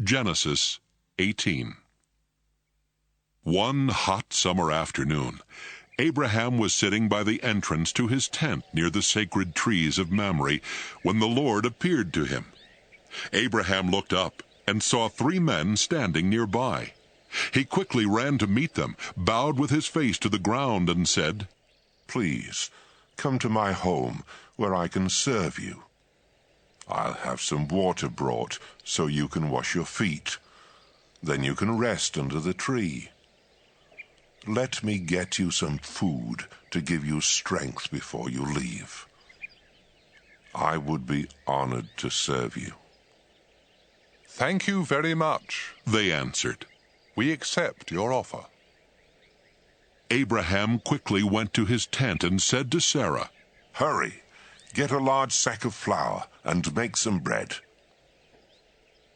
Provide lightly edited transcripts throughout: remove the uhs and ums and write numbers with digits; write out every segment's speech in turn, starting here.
Genesis 18. One hot summer afternoon, Abraham was sitting by the entrance to his tent near the sacred trees of Mamre when the Lord appeared to him. Abraham looked up and saw 3 men standing nearby. He quickly ran to meet them, bowed with his face to the ground, and said, "Please, come to my home where I can serve you. I'll have some water brought so you can wash your feet. Then you can rest under the tree. Let me get you some food to give you strength before you leave. I would be honored to serve you." "Thank you very much," they answered. "We accept your offer." Abraham quickly went to his tent and said to Sarah, "Hurry, get a large sack of flour and make some bread."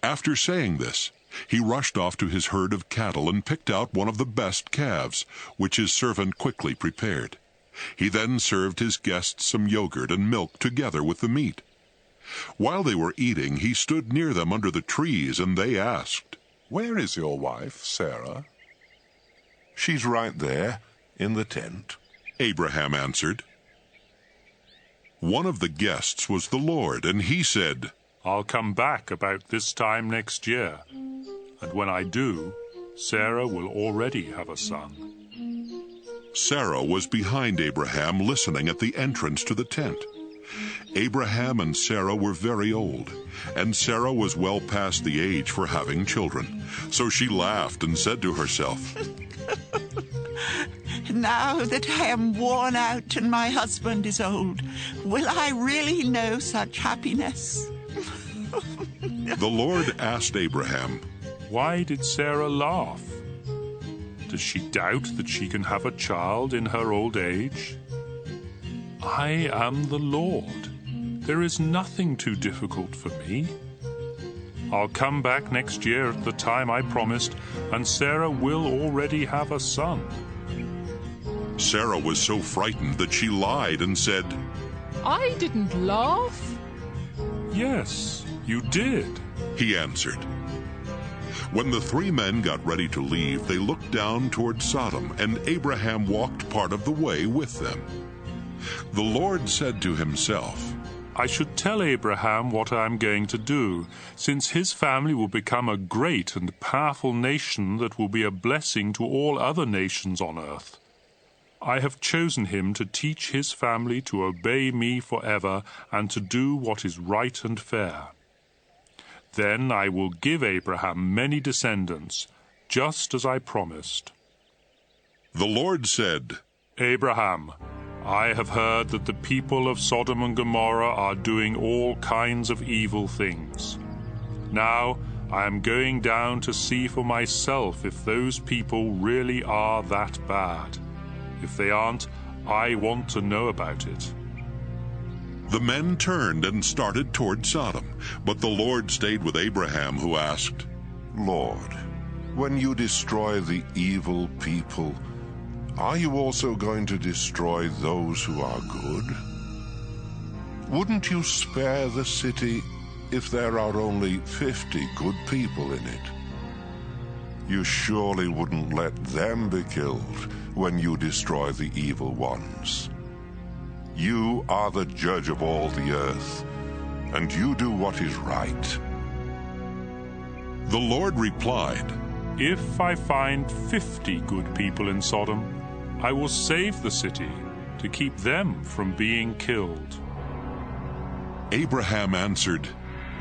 After saying this, he rushed off to his herd of cattle and picked out one of the best calves, which his servant quickly prepared. He then served his guests some yogurt and milk together with the meat. While they were eating, he stood near them under the trees, and they asked, "Where is your wife, Sarah?" "She's right there, in the tent," Abraham answered. One of the guests was the Lord, and he said, "I'll come back about this time next year, and when I do, Sarah will already have a son." Sarah was behind Abraham, listening at the entrance to the tent. Abraham and Sarah were very old, and Sarah was well past the age for having children. So she laughed and said to herself, "Now that I am worn out and my husband is old, will I really know such happiness?" The Lord asked Abraham, Why did Sarah laugh? Does she doubt that she can have a child in her old age? I am the Lord. There is nothing too difficult for me. I'll come back next year at the time I promised, and Sarah will already have a son. Sarah was so frightened that she lied and said, "I didn't laugh." Yes, you did. He answered. When the 3 men got ready to leave, they looked down toward Sodom, and Abraham walked part of the way with them. The Lord said to himself, I should tell Abraham what I am going to do, since his family will become a great and powerful nation that will be a blessing to all other nations on earth. I have chosen him to teach his family to obey me forever and to do what is right and fair. Then I will give Abraham many descendants, just as I promised. The Lord said, Abraham, I have heard that the people of Sodom and Gomorrah are doing all kinds of evil things. Now I am going down to see for myself if those people really are that bad. If they aren't, I want to know about it. The men turned and started toward Sodom, but the Lord stayed with Abraham, who asked, "Lord, when you destroy the evil people, are you also going to destroy those who are good? Wouldn't you spare the city if there are only 50 good people in it? You surely wouldn't let them be killed when you destroy the evil ones. You are the judge of all the earth, and you do what is right." The Lord replied, If I find 50 good people in Sodom, I will save the city to keep them from being killed. Abraham answered,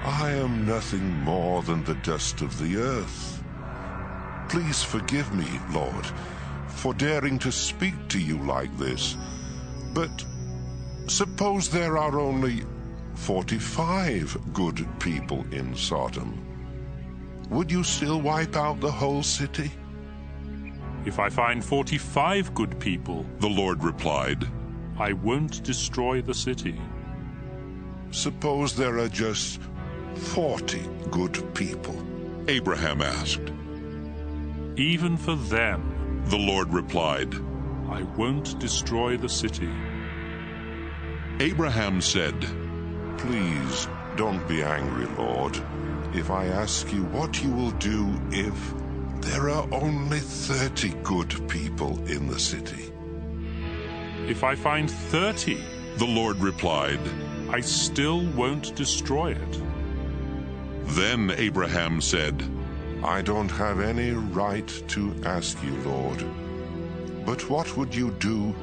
"I am nothing more than the dust of the earth. Please forgive me, Lord, for daring to speak to you like this. But suppose there are only 45 good people in Sodom. Would you still wipe out the whole city?" If I find 45 good people, the Lord replied, I won't destroy the city. "Suppose there are just 40 good people?" Abraham asked. Even for them, The Lord replied, I won't destroy the city. Abraham said, "Please don't be angry, Lord. if I ask you what you will do if there are only 30 good people in the city? If I find 30, The Lord replied. I still won't destroy it. Then Abraham said, I don't have any right to ask you, Lord. But what would you do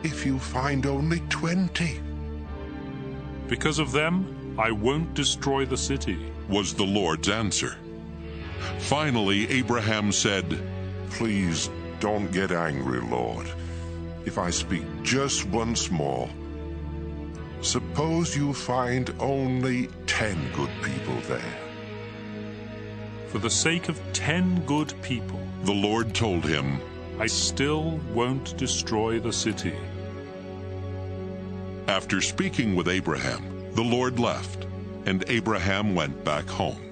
if you find only 20? Because of them, I won't destroy the city. was the Lord's answer. Finally, Abraham said, Please don't get angry, Lord, if I speak just once more. Suppose you find only 10 good people there. For the sake of 10 good people, The Lord told him, I still won't destroy the city. After speaking with Abraham, the Lord left, and Abraham went back home.